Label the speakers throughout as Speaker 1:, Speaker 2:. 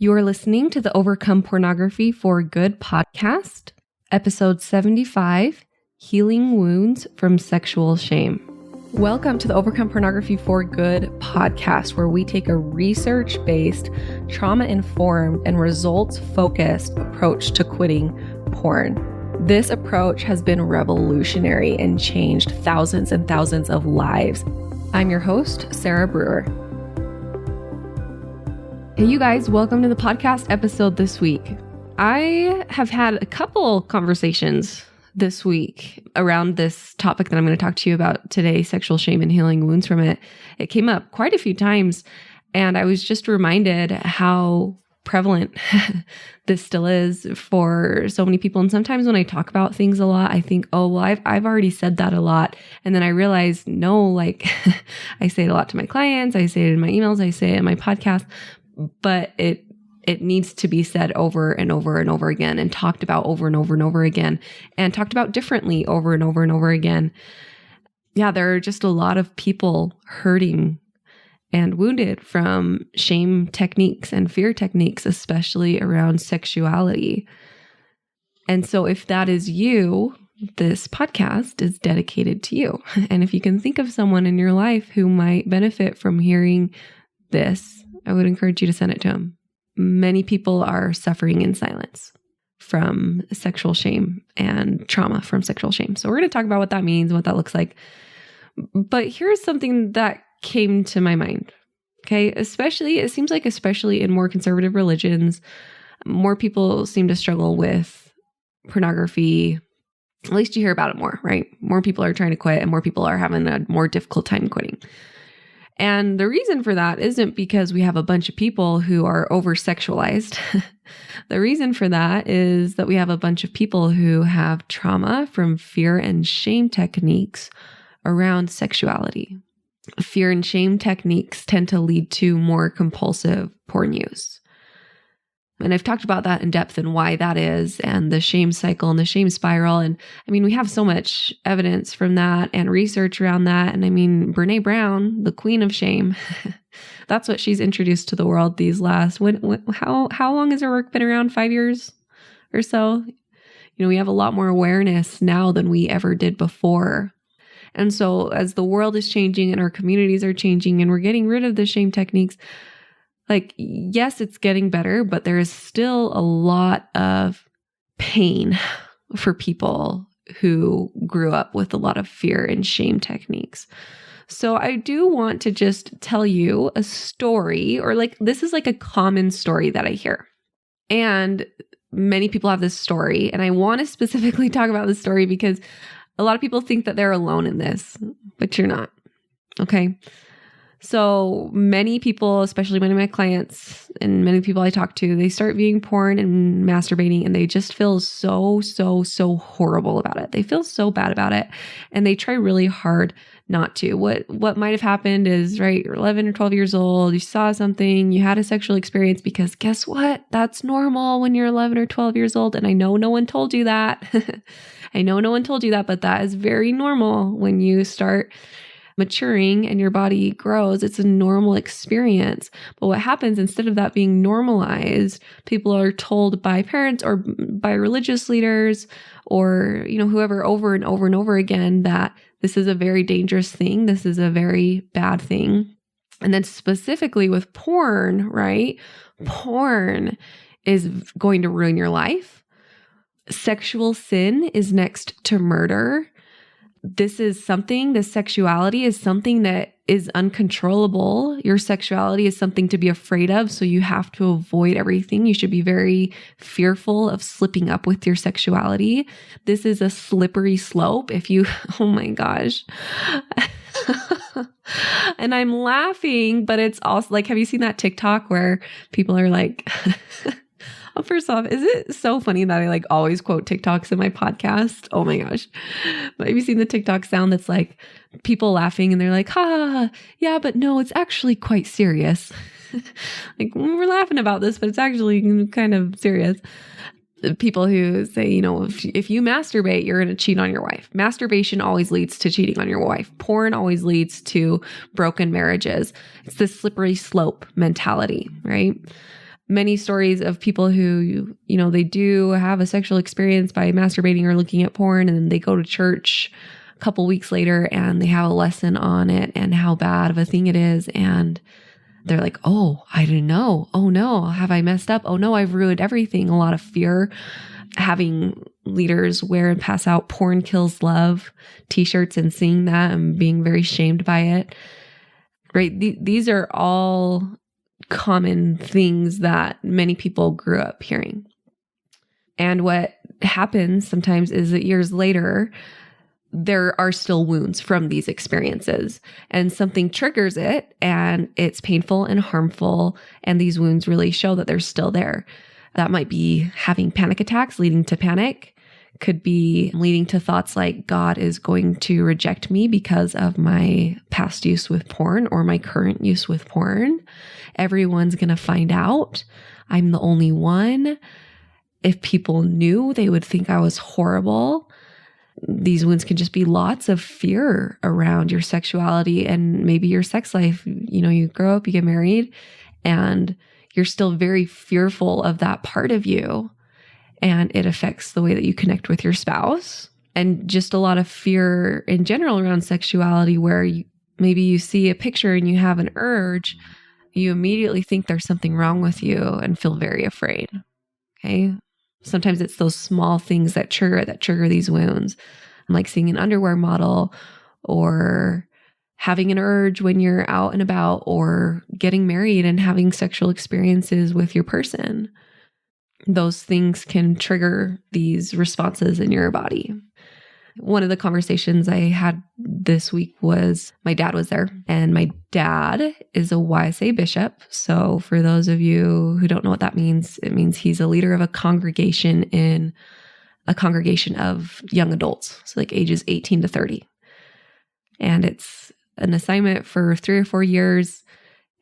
Speaker 1: You are listening to the Overcome Pornography for Good podcast, episode 75, Healing Wounds from Sexual Shame. Welcome to the Overcome Pornography for Good podcast, where we take a research-based, trauma-informed, and results-focused approach to quitting porn. This approach has been revolutionary and changed thousands and thousands of lives. I'm your host, Sarah Brewer. Hey, you guys, welcome to the podcast episode this week. I have had a couple conversations this week around this topic that I'm going to talk to you about today, sexual shame and healing wounds from it. It came up quite a few times, and I was just reminded how prevalent this still is for so many people. And sometimes when I talk about things a lot, I think, oh, well, I've already said that a lot. And then I realize, no, like I say it a lot to my clients, I say it in my emails, I say it in my podcast, but it needs to be said over and over and over again, and talked about over and over and over again, and talked about differently over and over and over again. Yeah, there are just a lot of people hurting and wounded from shame techniques and fear techniques, especially around sexuality. And so if that is you, this podcast is dedicated to you. And if you can think of someone in your life who might benefit from hearing this, I would encourage you to send it to them. Many people are suffering in silence from sexual shame and trauma from sexual shame. So we're going to talk about what that means, what that looks like. But here's something that came to my mind. Okay. It seems like especially in more conservative religions, more people seem to struggle with pornography. At least you hear about it more, right? More people are trying to quit, and more people are having a more difficult time quitting. And the reason for that isn't because we have a bunch of people who are over-sexualized. The reason for that is that we have a bunch of people who have trauma from fear and shame techniques around sexuality. Fear and shame techniques tend to lead to more compulsive porn use. And I've talked about that in depth and why that is, and the shame cycle and the shame spiral. And I mean, we have so much evidence from that and research around that. And I mean, Brene Brown, the queen of shame, that's what she's introduced to the world these last, how long has her work been around? 5 years or so? You know, we have a lot more awareness now than we ever did before. And so as the world is changing and our communities are changing and we're getting rid of the shame techniques, like, yes, it's getting better, but there is still a lot of pain for people who grew up with a lot of fear and shame techniques. So I do want to just tell you a story, or like, this is like a common story that I hear. And many people have this story, and I want to specifically talk about this story because a lot of people think that they're alone in this, but you're not. Okay. So many people, especially many of my clients and many people I talk to, they start viewing porn and masturbating, and they just feel so horrible about it. They feel so bad about it, and they try really hard not to. What might have happened is, right, you're 11 or 12 years old, you saw something, you had a sexual experience, because guess what? That's normal when you're 11 or 12 years old. And I know no one told you that. I know no one told you that, but that is very normal when you start maturing and your body grows. It's a normal experience. But what happens, instead of that being normalized, people are told by parents or by religious leaders or, you know, whoever over and over and over again that this is a very dangerous thing. This is a very bad thing. And then specifically with porn, right? Porn is going to ruin your life. Sexual sin is next to murder. This sexuality is something that is uncontrollable. Your sexuality is something to be afraid of. So you have to avoid everything. You should be very fearful of slipping up with your sexuality. This is a slippery slope. Oh my gosh. And I'm laughing, but it's also like, have you seen that TikTok where people are like, well, first off, is it so funny that I like always quote TikToks in my podcast? Oh my gosh. But have you seen the TikTok sound that's like people laughing and they're like, ha, yeah, but no, it's actually quite serious. Like, we're laughing about this, but it's actually kind of serious. People who say, you know, if you masturbate, you're going to cheat on your wife. Masturbation always leads to cheating on your wife. Porn always leads to broken marriages. It's this slippery slope mentality, right? many stories of people who, they do have a sexual experience by masturbating or looking at porn, and then they go to church a couple weeks later and they have a lesson on it and how bad of a thing it is. And they're like, oh, I didn't know. Oh no, have I messed up? Oh no, I've ruined everything. A lot of fear. Having leaders wear and pass out "Porn Kills Love" t-shirts and seeing that and being very shamed by it. Right? These are all common things that many people grew up hearing. And what happens sometimes is that years later, there are still wounds from these experiences, and something triggers it, and it's painful and harmful. And these wounds really show that they're still there. That might be having panic attacks, leading to panic, could be leading to thoughts like God is going to reject me because of my past use with porn or my current use with porn. Everyone's going to find out. I'm the only one. If people knew, they would think I was horrible. These wounds can just be lots of fear around your sexuality and maybe your sex life. You grow up, you get married, and you're still very fearful of that part of you. And it affects the way that you connect with your spouse, and just a lot of fear in general around sexuality, where maybe you see a picture and you have an urge, you immediately think there's something wrong with you and feel very afraid. Okay. Sometimes it's those small things that trigger these wounds, like seeing an underwear model, or having an urge when you're out and about, or getting married and having sexual experiences with your person. Those things can trigger these responses in your body. One of the conversations I had this week was my dad was there, and my dad is a YSA bishop. So for those of you who don't know what that means, it means he's a leader of a congregation of young adults. So like ages 18 to 30. And it's an assignment for 3 or 4 years,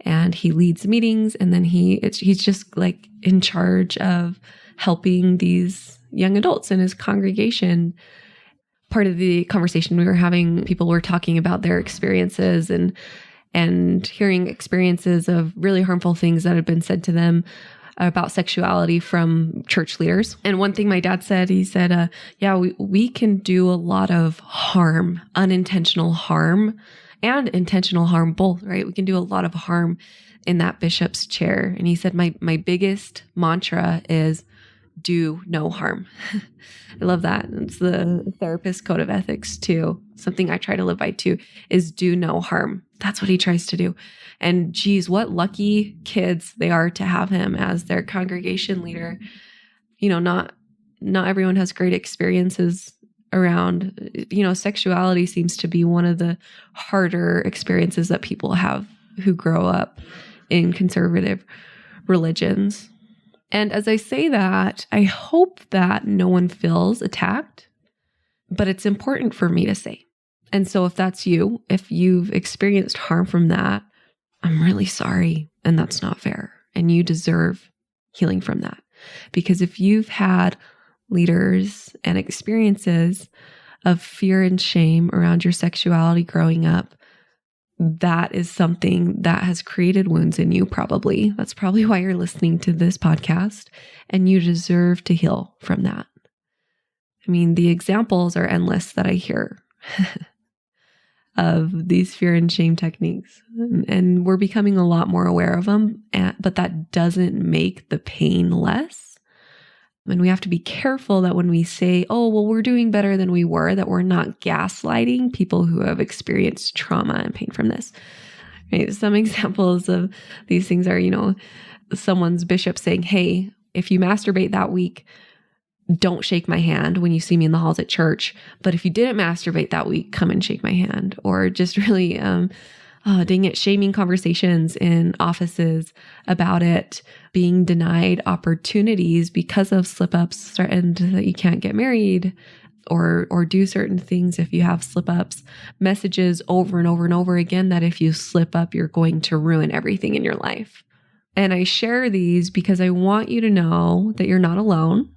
Speaker 1: and he leads meetings, and then he's just like in charge of helping these young adults in his congregation. Part of the conversation we were having, people were talking about their experiences and hearing experiences of really harmful things that had been said to them about sexuality from church leaders. And one thing my dad said, he said, we can do a lot of harm, unintentional harm and intentional harm both, right? We can do a lot of harm in that bishop's chair. And he said, my biggest mantra is do no harm. I love that. It's the therapist code of ethics too. Something I try to live by too is do no harm. That's what he tries to do. And geez, what lucky kids they are to have him as their congregation leader. Not everyone has great experiences around, sexuality seems to be one of the harder experiences that people have who grow up in conservative religions. And as I say that, I hope that no one feels attacked, but it's important for me to say. And so if that's you, if you've experienced harm from that, I'm really sorry. And that's not fair. And you deserve healing from that. Because if you've had leaders and experiences of fear and shame around your sexuality growing up, that is something that has created wounds in you, probably. That's probably why you're listening to this podcast, and you deserve to heal from that. I mean, the examples are endless that I hear of these fear and shame techniques, and we're becoming a lot more aware of them, but that doesn't make the pain less. And we have to be careful that when we say, oh, well, we're doing better than we were, that we're not gaslighting people who have experienced trauma and pain from this. Right? Some examples of these things are, someone's bishop saying, hey, if you masturbate that week, don't shake my hand when you see me in the halls at church. But if you didn't masturbate that week, come and shake my hand. Or just really, shaming conversations in offices about it, being denied opportunities because of slip-ups, threatened that you can't get married or do certain things if you have slip-ups, messages over and over and over again that if you slip up, you're going to ruin everything in your life. And I share these because I want you to know that you're not alone.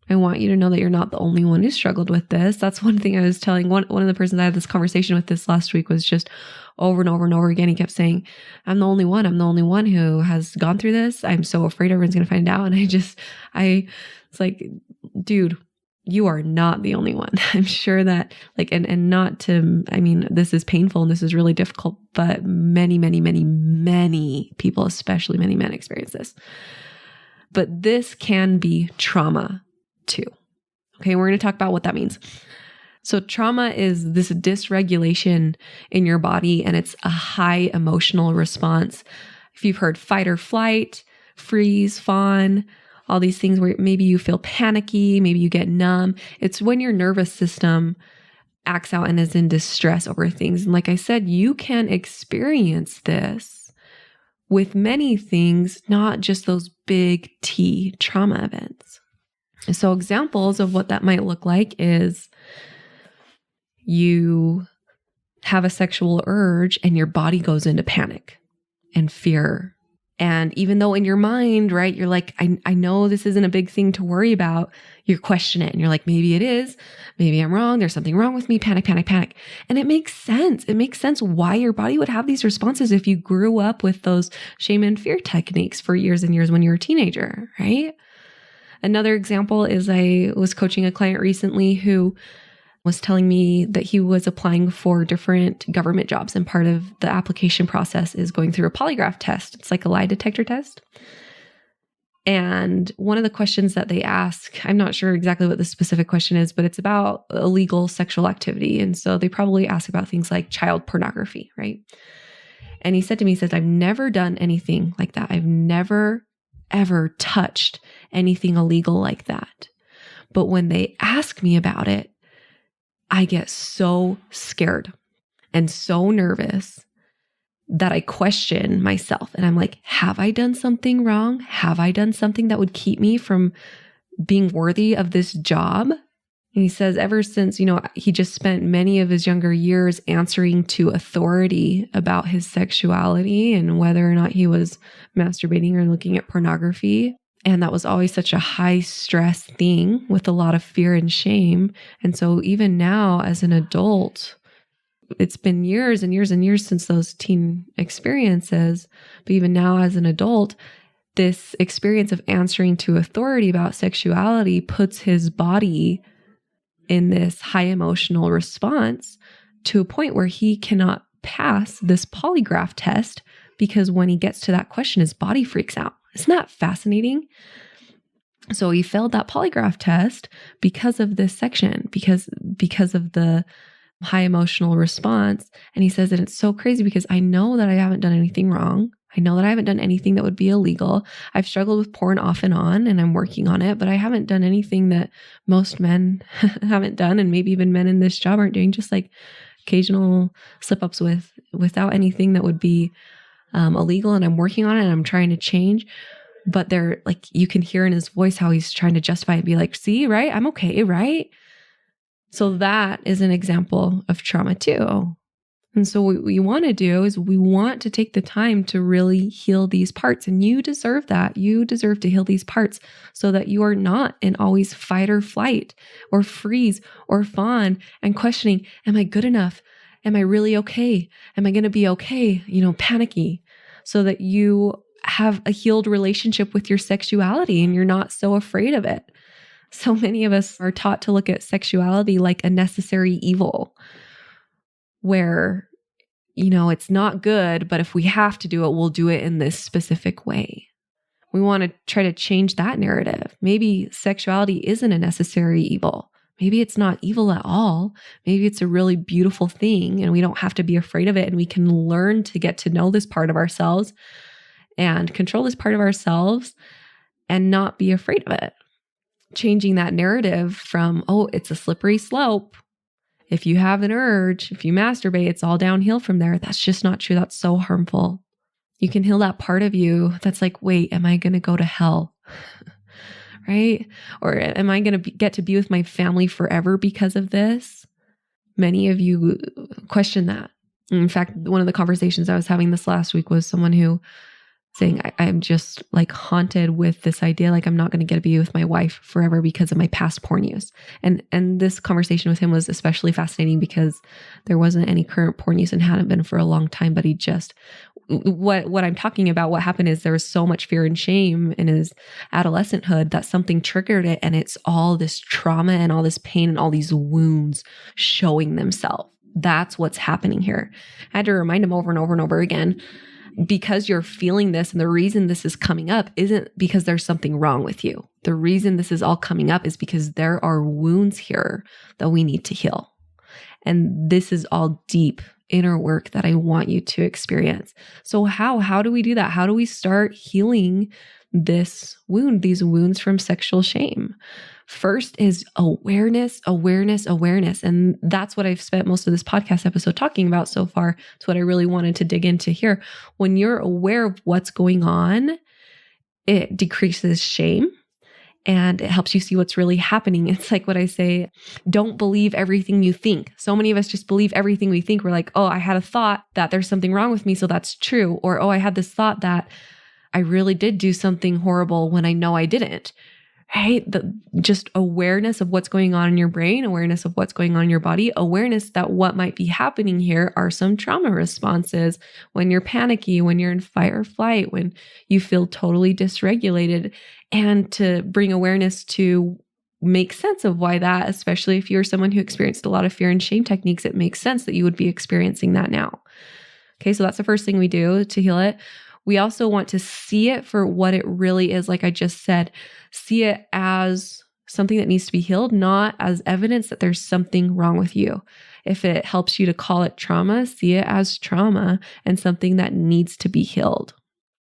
Speaker 1: I want you to know that you're not the only one who struggled with this. That's one thing I was telling one of the persons I had this conversation with this last week was just over and over and over again. He kept saying, I'm the only one. I'm the only one who has gone through this. I'm so afraid everyone's going to find out. And it's like, dude, you are not the only one. I'm sure that and not to, I mean, this is painful and this is really difficult, but many, many, many, many people, especially many men, experience this. But this can be trauma too. Okay, we're going to talk about what that means. So trauma is this dysregulation in your body, and it's a high emotional response. If you've heard fight or flight, freeze, fawn, all these things where maybe you feel panicky, maybe you get numb. It's when your nervous system acts out and is in distress over things. And like I said, you can experience this with many things, not just those big T trauma events. So examples of what that might look like is you have a sexual urge and your body goes into panic and fear. And even though in your mind, right, you're like, I know this isn't a big thing to worry about, you question it and you're like, maybe it is, maybe I'm wrong, there's something wrong with me, panic, panic, panic. And it makes sense. It makes sense why your body would have these responses if you grew up with those shame and fear techniques for years and years when you were a teenager, right? Another example is I was coaching a client recently who was telling me that he was applying for different government jobs, and part of the application process is going through a polygraph test. It's like a lie detector test. And one of the questions that they ask, I'm not sure exactly what the specific question is, but it's about illegal sexual activity. And so they probably ask about things like child pornography, right? And he said to me, I've never done anything like that. I've never, ever touched anything illegal like that. But when they ask me about it, I get so scared and so nervous that I question myself. And I'm like, have I done something wrong? Have I done something that would keep me from being worthy of this job? And he says ever since, he just spent many of his younger years answering to authority about his sexuality and whether or not he was masturbating or looking at pornography. And that was always such a high stress thing with a lot of fear and shame. And so even now as an adult, it's been years and years and years since those teen experiences. But even now as an adult, this experience of answering to authority about sexuality puts his body in this high emotional response to a point where he cannot pass this polygraph test because when he gets to that question, his body freaks out. Isn't that fascinating? So he failed that polygraph test because of this section, because of the high emotional response. And he says that it's so crazy because I know that I haven't done anything wrong. I know that I haven't done anything that would be illegal. I've struggled with porn off and on, and I'm working on it, but I haven't done anything that most men haven't done, and maybe even men in this job aren't doing, just like occasional slip-ups without anything that would be illegal, and I'm working on it and I'm trying to change. But they're like, you can hear in his voice how he's trying to justify it and be like, see, right? I'm okay, right? So that is an example of trauma too. And so what we want to do is we want to take the time to really heal these parts. And you deserve that. You deserve to heal these parts so that you are not in always fight or flight or freeze or fawn and questioning, am I good enough? Am I really okay? Am I going to be okay? Panicky, so that you have a healed relationship with your sexuality and you're not so afraid of it. So many of us are taught to look at sexuality like a necessary evil, where, it's not good, but if we have to do it, we'll do it in this specific way. We want to try to change that narrative. Maybe sexuality isn't a necessary evil. Maybe it's not evil at all. Maybe it's a really beautiful thing and we don't have to be afraid of it. And we can learn to get to know this part of ourselves and control this part of ourselves and not be afraid of it. Changing that narrative from, oh, it's a slippery slope. If you have an urge, if you masturbate, it's all downhill from there. That's just not true. That's so harmful. You can heal that part of you that's like, wait, am I going to go to hell? Right? Or am I going to get to be with my family forever because of this? Many of you question that. In fact, one of the conversations I was having this last week was someone who saying, I'm just like haunted with this idea, like I'm not going to get to be with my wife forever because of my past porn use. And this conversation with him was especially fascinating because there wasn't any current porn use and hadn't been for a long time, but he just, what I'm talking about, what happened is there was so much fear and shame in his adolescenthood that something triggered it. And it's all this trauma and all this pain and all these wounds showing themselves. That's what's happening here. I had to remind him over and over and over again, because you're feeling this and the reason this is coming up isn't because there's something wrong with you. The reason this is all coming up is because there are wounds here that we need to heal. And this is all deep inner work that I want you to experience. So how do we do that? How do we start healing this wound, these wounds from sexual shame? First is awareness, awareness, awareness. And that's what I've spent most of this podcast episode talking about so far. It's what I really wanted to dig into here. When you're aware of what's going on, it decreases shame and it helps you see what's really happening. It's like what I say, don't believe everything you think. So many of us just believe everything we think. We're like, oh, I had a thought that there's something wrong with me, so that's true. Or, oh, I had this thought that I really did do something horrible when I know I didn't. Right? Just awareness of what's going on in your brain, awareness of what's going on in your body, awareness that what might be happening here are some trauma responses when you're panicky, when you're in fight or flight, when you feel totally dysregulated, and to bring awareness to make sense of why that, especially if you're someone who experienced a lot of fear and shame techniques, it makes sense that you would be experiencing that now. Okay, so that's the first thing we do to heal it. We also want to see it for what it really is. Like I just said, see it as something that needs to be healed, not as evidence that there's something wrong with you. If it helps you to call it trauma, see it as trauma and something that needs to be healed.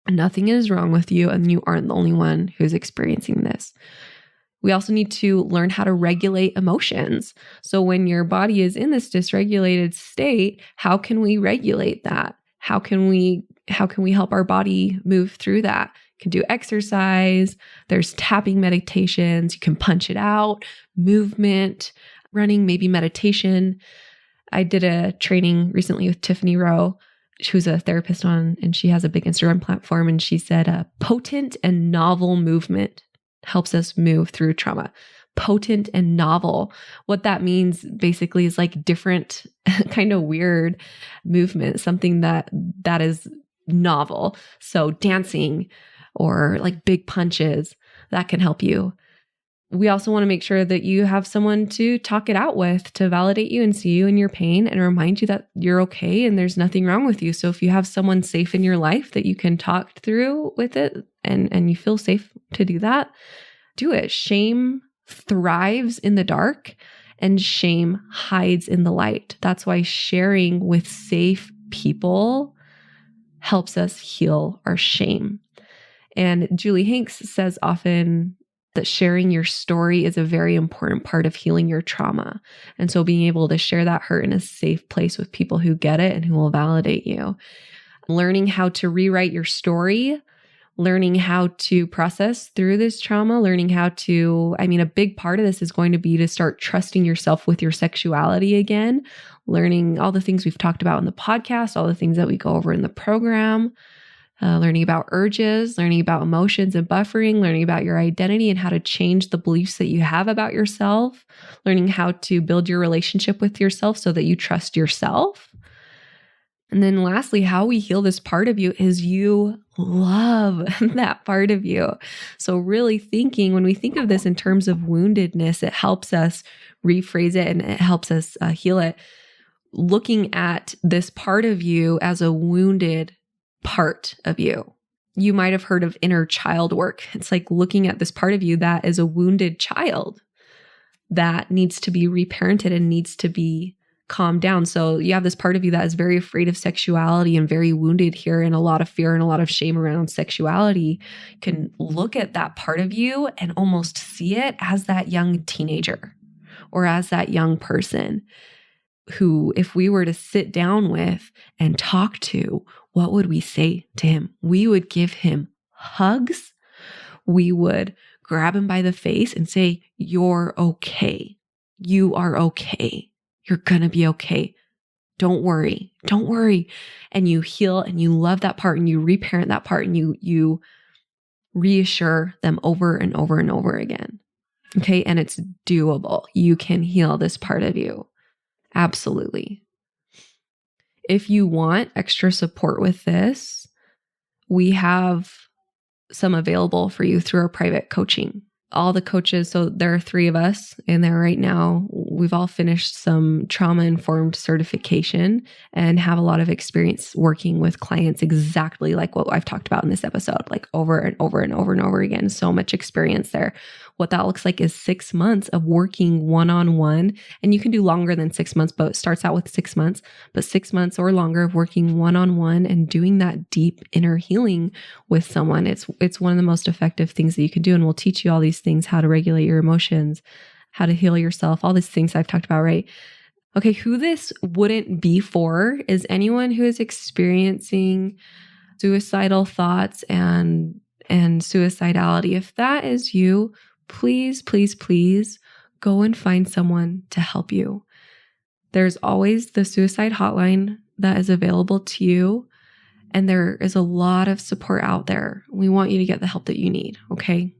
Speaker 1: Nothing is wrong with you, and you aren't the only one who's experiencing this. We also need to learn how to regulate emotions. So when your body is in this dysregulated state, how can we regulate that? How can we help our body move through that? You can do exercise. There's tapping meditations. You can punch it out, movement, running, maybe meditation. I did a training recently with Tiffany Rowe, who's a therapist and she has a big Instagram platform. And she said, potent and novel movement helps us move through trauma. Potent and novel. What that means basically is like different, kind of weird movement, something that is novel. So dancing or like big punches, that can help you. We also want to make sure that you have someone to talk it out with, to validate you and see you in your pain and remind you that you're okay and there's nothing wrong with you. So if you have someone safe in your life that you can talk through with it and you feel safe to do that, do it. Shame thrives in the dark and shame hides in the light. That's why sharing with safe people helps us heal our shame. And Julie Hanks says often that sharing your story is a very important part of healing your trauma. And so being able to share that hurt in a safe place with people who get it and who will validate you. Learning how to rewrite your story, learning how to process through this trauma, learning how to, a big part of this is going to be to start trusting yourself with your sexuality again, learning all the things we've talked about in the podcast, all the things that we go over in the program, learning about urges, learning about emotions and buffering, learning about your identity and how to change the beliefs that you have about yourself, learning how to build your relationship with yourself so that you trust yourself. And then lastly, how we heal this part of you is you love that part of you. So really thinking, when we think of this in terms of woundedness, it helps us rephrase it and it helps us heal it. Looking at this part of you as a wounded part of you. You might have heard of inner child work. It's like looking at this part of you that is a wounded child that needs to be reparented and needs to be calmed down. So you have this part of you that is very afraid of sexuality and very wounded here, and a lot of fear and a lot of shame around sexuality. You can look at that part of you and almost see it as that young teenager or as that young person who, if we were to sit down with and talk to, what would we say to him? We would give him hugs. We would grab him by the face and say, "You're okay. You are okay. You're going to be okay. Don't worry. Don't worry. And you heal and you love that part and you reparent that part and you reassure them over and over and over again. Okay. And it's doable. You can heal this part of you. Absolutely. If you want extra support with this, we have some available for you through our private coaching. All the coaches, so there are 3 of us in there right now. We've all finished some trauma-informed certification and have a lot of experience working with clients exactly like what I've talked about in this episode, like over and over and over and over again. So much experience there. What that looks like is 6 months of working one-on-one. And you can do longer than 6 months, but it starts out with 6 months, but 6 months or longer of working one-on-one and doing that deep inner healing with someone. It's one of the most effective things that you can do. And we'll teach you all these things, how to regulate your emotions, how to heal yourself, all these things I've talked about, right? Okay, who this wouldn't be for is anyone who is experiencing suicidal thoughts and suicidality. If that is you, please, please, please go and find someone to help you. There's always the suicide hotline that is available to you, and there is a lot of support out there. We want you to get the help that you need, okay?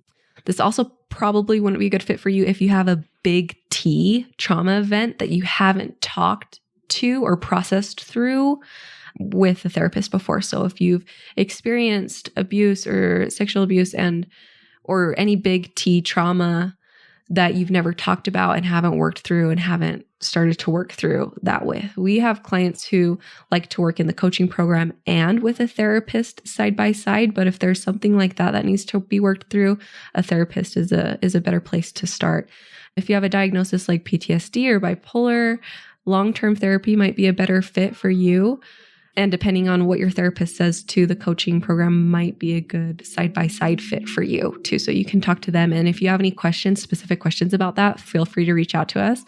Speaker 1: This also probably wouldn't be a good fit for you if you have a big T trauma event that you haven't talked to or processed through with a therapist before. So if you've experienced abuse or sexual abuse or any big T trauma that you've never talked about and haven't worked through and haven't started to work through that with. We have clients who like to work in the coaching program and with a therapist side by side. But if there's something like that needs to be worked through, a therapist is a better place to start. If you have a diagnosis like PTSD or bipolar, long-term therapy might be a better fit for you. And depending on what your therapist says too, the coaching program might be a good side-by-side fit for you too. So you can talk to them. And if you have any questions, specific questions about that, feel free to reach out to us.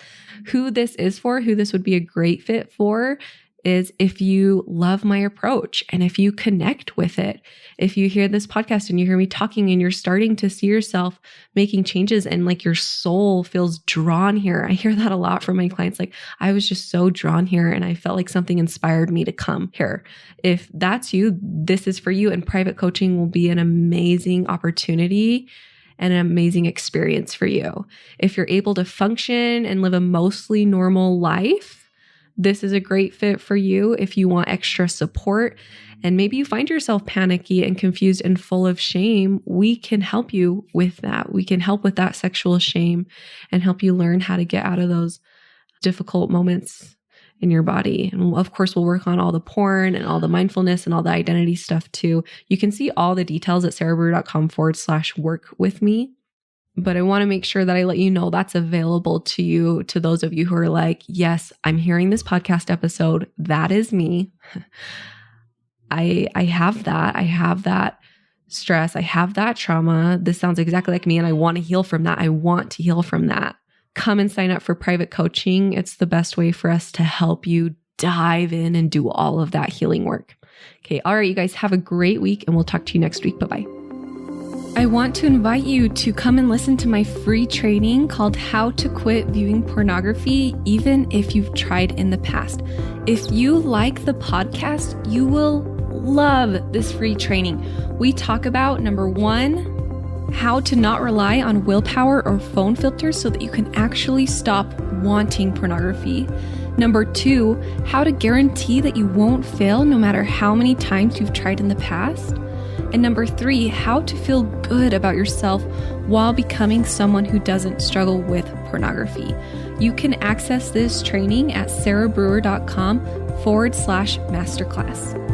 Speaker 1: Who this is for, who this would be a great fit for, is if you love my approach and if you connect with it. If you hear this podcast and you hear me talking and you're starting to see yourself making changes and like your soul feels drawn here. I hear that a lot from my clients. Like, I was just so drawn here and I felt like something inspired me to come here. If that's you, this is for you, and private coaching will be an amazing opportunity and an amazing experience for you. If you're able to function and live a mostly normal life, this is a great fit for you. If you want extra support and maybe you find yourself panicky and confused and full of shame, we can help you with that. We can help with that sexual shame and help you learn how to get out of those difficult moments in your body. And of course, we'll work on all the porn and all the mindfulness and all the identity stuff too. You can see all the details at sarahbrewer.com/work with me. But I want to make sure that I let you know that's available to you, to those of you who are like, yes, I'm hearing this podcast episode. That is me. I have that. I have that stress. I have that trauma. This sounds exactly like me. And I want to heal from that. I want to heal from that. Come and sign up for private coaching. It's the best way for us to help you dive in and do all of that healing work. Okay. All right, you guys have a great week and we'll talk to you next week. Bye-bye. I want to invite you to come and listen to my free training called How to Quit Viewing Pornography, even if you've tried in the past. If you like the podcast, you will love this free training. We talk about, number 1, how to not rely on willpower or phone filters so that you can actually stop wanting pornography. Number 2, how to guarantee that you won't fail no matter how many times you've tried in the past. And number 3, how to feel good about yourself while becoming someone who doesn't struggle with pornography. You can access this training at sarahbrewer.com/masterclass.